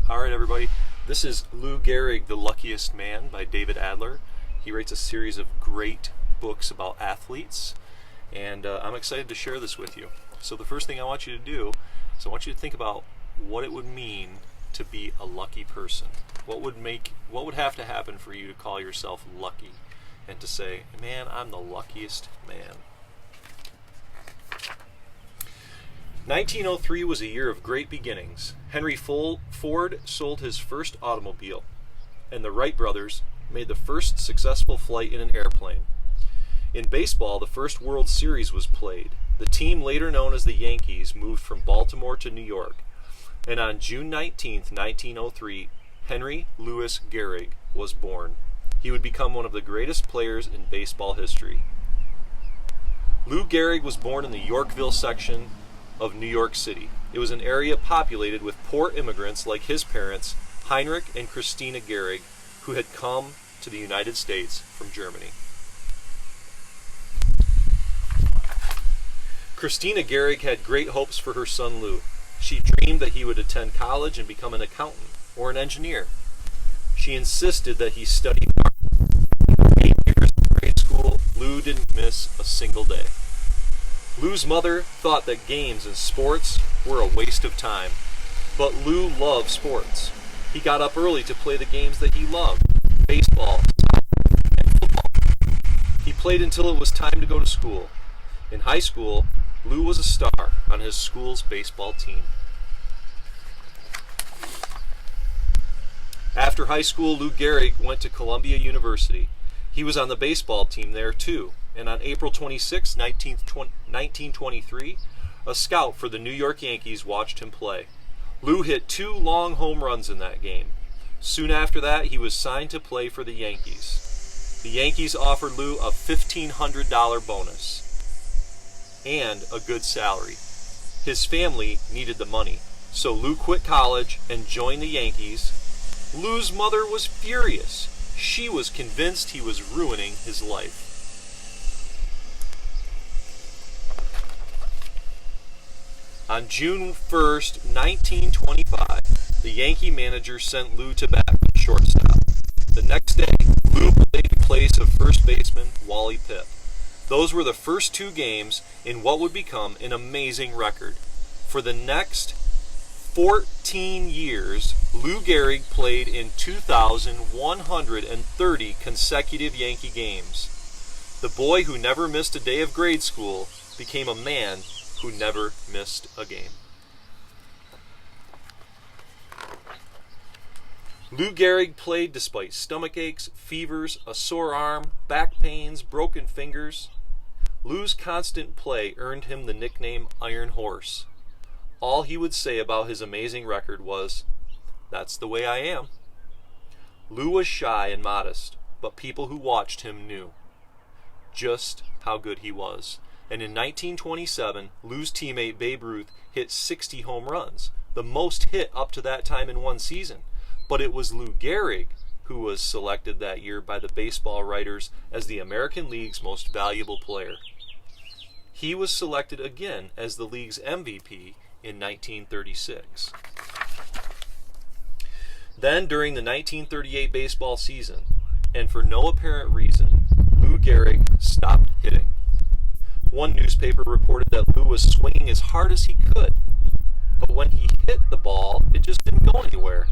All right, everybody. This is Lou Gehrig, The Luckiest Man by David Adler. He writes a series of great books about athletes, and I'm excited to share this with you. So the first thing I want you to do is I want you to think about what it would mean to be a lucky person. What would have to happen for you to call yourself lucky and to say, man, I'm the luckiest man. 1903 was a year of great beginnings. Henry Ford sold his first automobile, and the Wright brothers made the first successful flight in an airplane. In baseball, the first World Series was played. The team, later known as the Yankees, moved from Baltimore to New York. And on June 19, 1903, Henry Louis Gehrig was born. He would become one of the greatest players in baseball history. Lou Gehrig was born in the Yorkville section of New York City. It was an area populated with poor immigrants like his parents, Heinrich and Christina Gehrig, who had come to the United States from Germany. Christina Gehrig had great hopes for her son Lou. She dreamed that he would attend college and become an accountant or an engineer. She insisted that he study hard. For 8 years in grade school, Lou didn't miss a single day. Lou's mother thought that games and sports were a waste of time, but Lou loved sports. He got up early to play the games that he loved, baseball, soccer, and football. He played until it was time to go to school. In high school, Lou was a star on his school's baseball team. After high school, Lou Gehrig went to Columbia University. He was on the baseball team there too, and on April 26, 1923, a scout for the New York Yankees watched him play. Lou hit 2 long home runs in that game. Soon after that, he was signed to play for the Yankees. The Yankees offered Lou a $1,500 bonus and a good salary. His family needed the money, so Lou quit college and joined the Yankees. Lou's mother was furious. She was convinced he was ruining his life. On June 1st, 1925, the Yankee manager sent Lou to bat for shortstop. The next day, Lou played in place of first baseman Wally Pipp. Those were the first 2 games in what would become an amazing record. For the next 14 years, Lou Gehrig played in 2,130 consecutive Yankee games. The boy who never missed a day of grade school became a man who never missed a game. Lou Gehrig played despite stomach aches, fevers, a sore arm, back pains, broken fingers. Lou's constant play earned him the nickname Iron Horse. All he would say about his amazing record was, "That's the way I am." Lou was shy and modest, but people who watched him knew just how good he was. And in 1927, Lou's teammate Babe Ruth hit 60 home runs, the most hit up to that time in one season. But it was Lou Gehrig who was selected that year by the baseball writers as the American League's most valuable player. He was selected again as the league's MVP in 1936. Then, during the 1938 baseball season, and for no apparent reason, Lou Gehrig stopped hitting. One newspaper reported that Lou was swinging as hard as he could, but when he hit the ball, it just didn't go anywhere.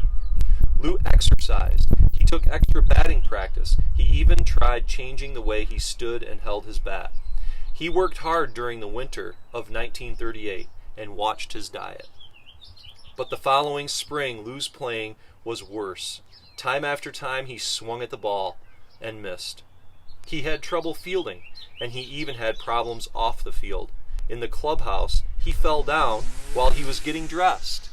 Lou exercised. He took extra batting practice. He even tried changing the way he stood and held his bat. He worked hard during the winter of 1938 and watched his diet. But the following spring, Lou's playing was worse. Time after time, he swung at the ball and missed. He had trouble fielding, and he even had problems off the field. In the clubhouse, he fell down while he was getting dressed.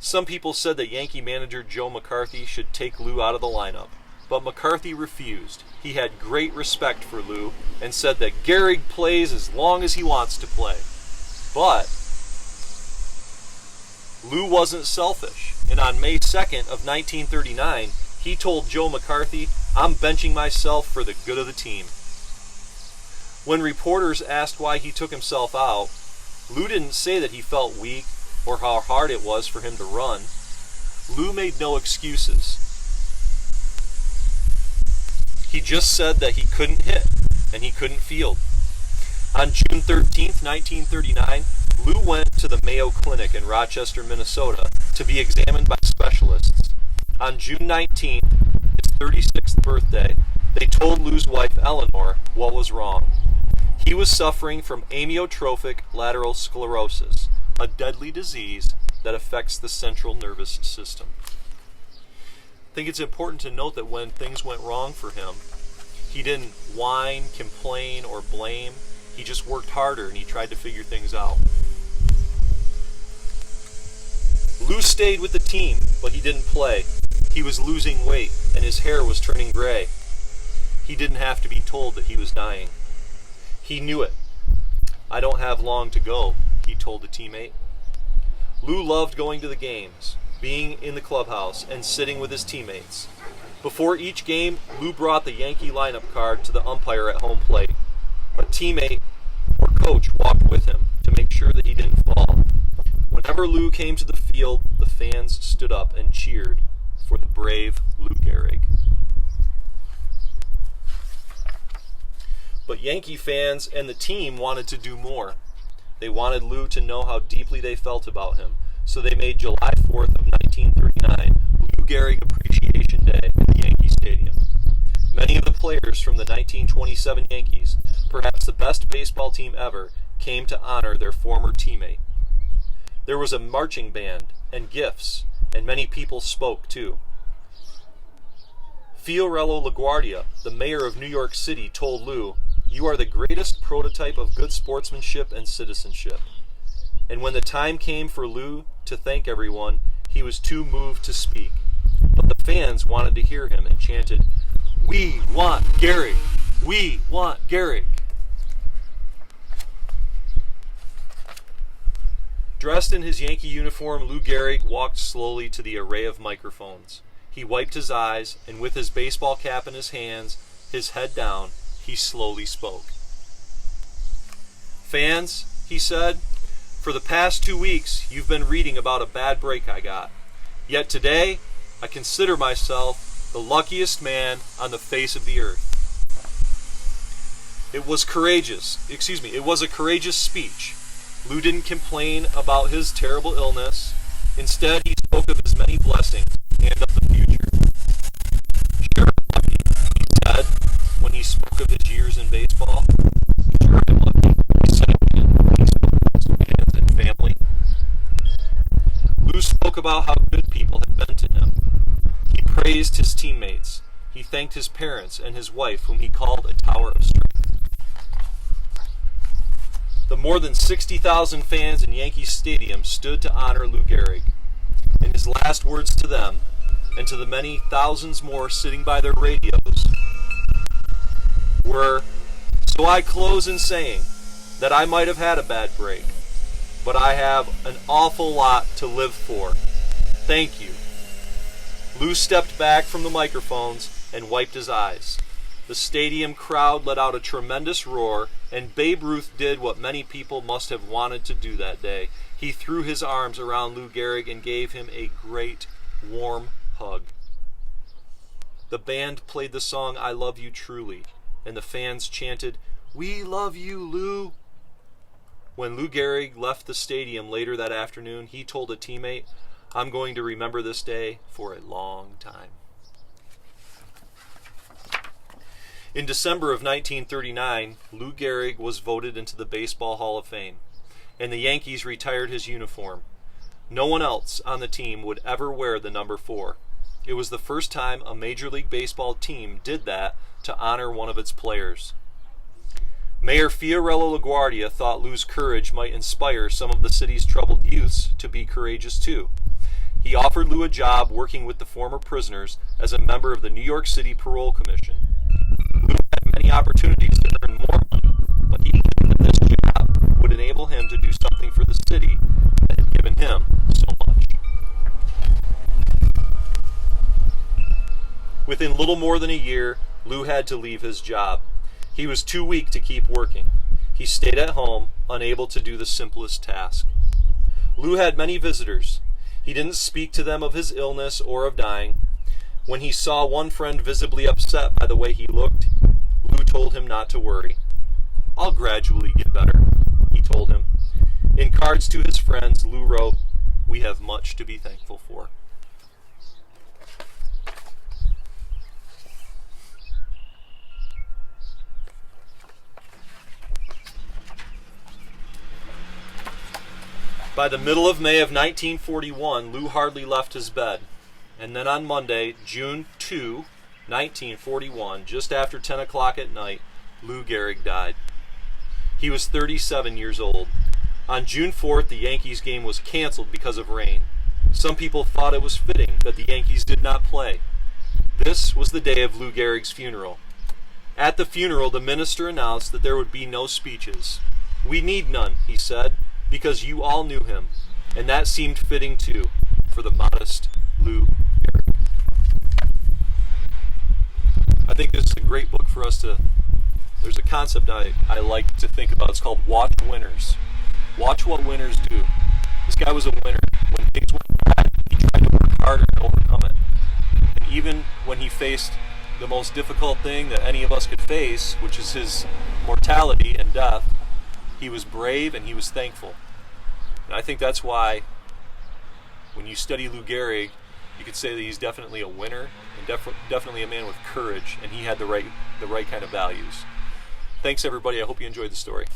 Some people said that Yankee manager Joe McCarthy should take Lou out of the lineup, but McCarthy refused. He had great respect for Lou and said that Gehrig plays as long as he wants to play. But Lou wasn't selfish, and on May 2nd of 1939, he told Joe McCarthy, "I'm benching myself for the good of the team." When reporters asked why he took himself out, Lou didn't say that he felt weak or how hard it was for him to run. Lou made no excuses. He just said that he couldn't hit and he couldn't field. On June 13th, 1939, Lou went to the Mayo Clinic in Rochester, Minnesota to be examined by specialists. On June 19th, his 36th birthday, they told Lou's wife Eleanor what was wrong. He was suffering from amyotrophic lateral sclerosis, a deadly disease that affects the central nervous system. I think it's important to note that when things went wrong for him, he didn't whine, complain, or blame. He just worked harder and he tried to figure things out. Lou stayed with the team, but he didn't play. He was losing weight and his hair was turning gray. He didn't have to be told that he was dying. He knew it. "I don't have long to go," he told a teammate. Lou loved going to the games, being in the clubhouse, and sitting with his teammates. Before each game, Lou brought the Yankee lineup card to the umpire at home plate. A teammate or coach walked with him to make sure that he didn't fall. Whenever Lou came to the field, the fans stood up and cheered for the brave Lou Gehrig. But Yankee fans and the team wanted to do more. They wanted Lou to know how deeply they felt about him, so they made July 4th of 1939 Lou Gehrig Appreciation Day at the Yankee Stadium. Many of the players from the 1927 Yankees, perhaps the best baseball team ever, came to honor their former teammate. There was a marching band and gifts, and many people spoke too. Fiorello LaGuardia, the mayor of New York City, told Lou, "You are the greatest prototype of good sportsmanship and citizenship." And when the time came for Lou to thank everyone, he was too moved to speak. But the fans wanted to hear him and chanted, "We want Gehrig! We want Gehrig!" Dressed in his Yankee uniform, Lou Gehrig walked slowly to the array of microphones. He wiped his eyes, and with his baseball cap in his hands, his head down, he slowly spoke. "Fans," he said, "for the past 2 weeks, you've been reading about a bad break I got. Yet today, I consider myself the luckiest man on the face of the earth." It was a courageous speech. Lou didn't complain about his terrible illness. Instead, he spoke of his many blessings and of the future. "Sure, I'm lucky," he said when he spoke of his years in baseball. "Sure, I'm lucky," he said again when he spoke of his fans and family. Lou spoke about how good people had been to him. He praised his teammates. He thanked his parents and his wife, whom he called a tower of strength. The more than 60,000 fans in Yankee Stadium stood to honor Lou Gehrig. And his last words to them, and to the many thousands more sitting by their radios, were, "So I close in saying that I might have had a bad break, but I have an awful lot to live for. Thank you." Lou stepped back from the microphones and wiped his eyes. The stadium crowd let out a tremendous roar, and Babe Ruth did what many people must have wanted to do that day. He threw his arms around Lou Gehrig and gave him a great, warm hug. The band played the song "I Love You Truly," and the fans chanted, "We love you, Lou." When Lou Gehrig left the stadium later that afternoon, he told a teammate, "I'm going to remember this day for a long time." In December of 1939, Lou Gehrig was voted into the Baseball Hall of Fame, and the Yankees retired his uniform. No one else on the team would ever wear the number 4. It was the first time a Major League Baseball team did that to honor one of its players. Mayor Fiorello LaGuardia thought Lou's courage might inspire some of the city's troubled youths to be courageous too. He offered Lou a job working with the former prisoners as a member of the New York City Parole Commission. Lou had many opportunities to earn more money, but he knew that this job would enable him to do something for the city that had given him so much. Within little more than a year, Lou had to leave his job. He was too weak to keep working. He stayed at home unable to do the simplest task. Lou had many visitors. He didn't speak to them of his illness or of dying. When he saw one friend visibly upset by the way he looked, Lou told him not to worry. "I'll gradually get better," he told him. In cards to his friends, Lou wrote, "We have much to be thankful for." By the middle of May of 1941, Lou hardly left his bed. And then on Monday, June 2, 1941, just after 10 o'clock at night, Lou Gehrig died. He was 37 years old. On June 4th, the Yankees game was canceled because of rain. Some people thought it was fitting that the Yankees did not play. This was the day of Lou Gehrig's funeral. At the funeral, the minister announced that there would be no speeches. "We need none," he said, "because you all knew him." And that seemed fitting too, for the modest Lou Gehrig. I think this is a great book for us to... There's a concept I like to think about. It's called watch winners. Watch what winners do. This guy was a winner. When things went bad, he tried to work harder to overcome it. And even when he faced the most difficult thing that any of us could face, which is his mortality and death, he was brave and he was thankful. And I think that's why when you study Lou Gehrig, you could say that he's definitely a winner and definitely a man with courage, and he had the right kind of values. Thanks, everybody. I hope you enjoyed the story.